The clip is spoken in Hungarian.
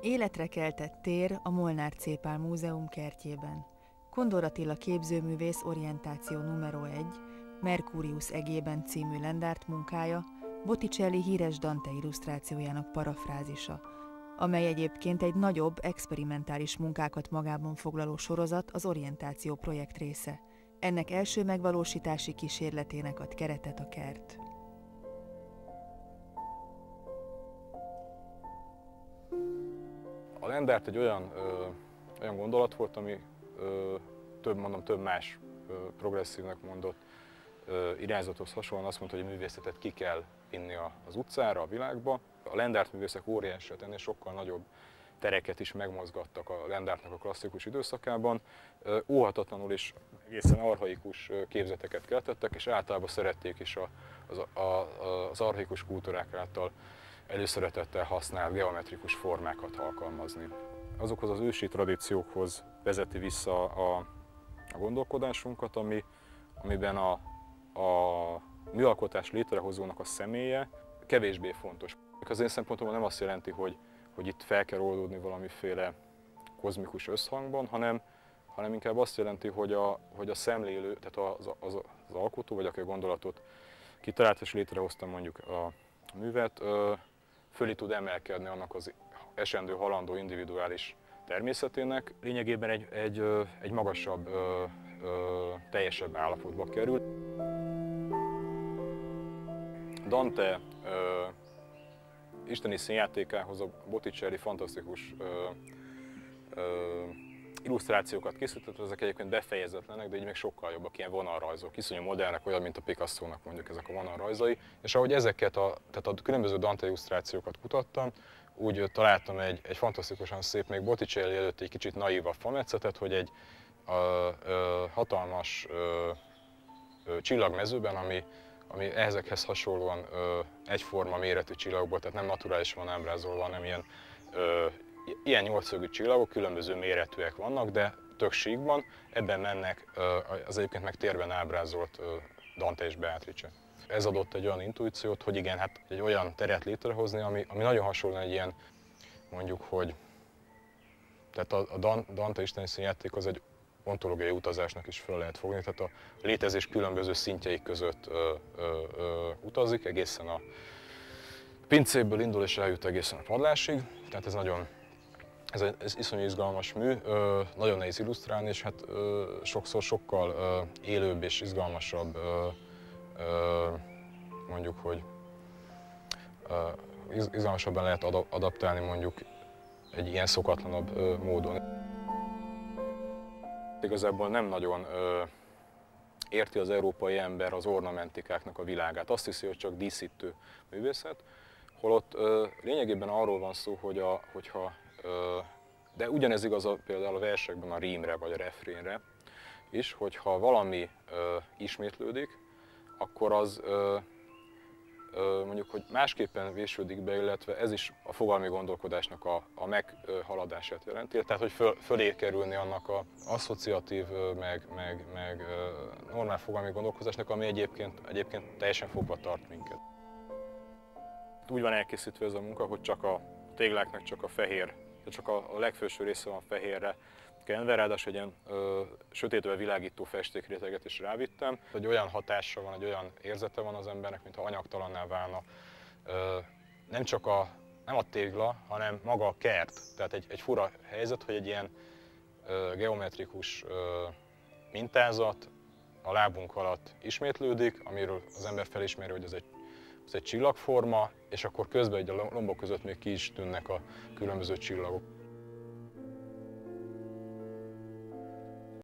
Életre keltett tér a Molnár C. Pál Múzeum kertjében. Kondor Attila képzőművész orientáció numero 1, Mercurius egében című Lendárt munkája, Botticelli híres Dante illusztrációjának parafrázisa, amely egyébként egy nagyobb, experimentális munkákat magában foglaló sorozat, az orientáció projekt része. Ennek első megvalósítási kísérletének ad keretet a kert. A Lendárt egy olyan gondolat volt, ami több más progresszívnek mondott irányzathoz hasonlóan azt mondta, hogy a művészetet ki kell vinni az utcára, a világba. A Lendárt művészek óriásat, ennél sokkal nagyobb tereket is megmozgattak a Lendártnak a klasszikus időszakában. Óhatatlanul is egészen archaikus képzeteket keltettek, és általában szerették is az archaikus kultúrák által előszeretettel használt geometrikus formákat alkalmazni. Azokhoz az ősi tradíciókhoz vezeti vissza a gondolkodásunkat, amiben a műalkotás létrehozónak a személye kevésbé fontos. Az én szempontomból nem azt jelenti, hogy itt fel kell oldódni valamiféle kozmikus összhangban, hanem inkább azt jelenti, hogy a szemlélő, tehát az alkotó, vagy aki a gondolatot kitalált és létrehozta mondjuk a művet, fölé tud emelkedni annak az esendő, halandó, individuális természetének. Lényegében egy magasabb, teljesebb állapotba kerül. Dante isteni színjátékához a Botticelli fantasztikus illusztrációkat készített, ezek egyébként befejezetlenek, de így még sokkal jobbak, ilyen vonalrajzok, iszonyú modellnek, olyan, mint a Picasso-nak mondjuk ezek a vonalrajzai. És ahogy ezeket tehát a különböző Dante illusztrációkat kutattam, úgy találtam egy fantasztikusan szép, még Botticelli előtt egy kicsit naívabb fametszetet, hogy egy hatalmas csillagmezőben, ami ezekhez hasonlóan egyforma méretű csillagokból, tehát nem naturálisan van ábrázolva, hanem ilyen nyolcszögű csillagok, különböző méretűek vannak, de tök síkban, ebben mennek az egyébként meg térben ábrázolt Dante és Beatrice. Ez adott egy olyan intuíciót, hogy igen, hát egy olyan teret létrehozni, ami nagyon hasonló egy ilyen, mondjuk, hogy tehát a Dante isteni színjáték az egy ontológiai utazásnak is fel lehet fogni, tehát a létezés különböző szintjei között utazik, egészen a pincéből indul és eljut egészen a padlásig, tehát ez iszonyú izgalmas mű, nagyon nehéz illusztrálni, és hát sokszor sokkal élőbb és izgalmasabb, mondjuk, hogy izgalmasabban lehet adaptálni mondjuk egy ilyen szokatlanabb módon. Igazából nem nagyon érti az európai ember az ornamentikáknak a világát. Azt hiszi, hogy csak díszítő művészet, holott lényegében arról van szó, de ugyanez igaz például a versekben a rímre vagy a refrénre is, hogyha valami ismétlődik, akkor az mondjuk, hogy másképpen vésődik be, illetve ez is a fogalmi gondolkodásnak a meghaladását jelenti, tehát hogy fölé kerülni annak az asszociatív, meg normál fogalmi gondolkodásnak, ami egyébként teljesen fogva tart minket. Úgy van elkészítve ez a munka, hogy csak a tégláknak csak a fehér, csak a legfelső része van fehérre kenve, ráadásul egy ilyen sötétvel világító festékréteget is rávittem. Egy olyan hatása van, egy olyan érzete van az embernek, mintha anyagtalanná válna. Nem a tégla, hanem maga a kert. Tehát egy fura helyzet, hogy egy ilyen geometrikus mintázat a lábunk alatt ismétlődik, amiről az ember felismeri, hogy ez egy csillagforma, és akkor közben a lombok között még ki is tűnnek a különböző csillagok.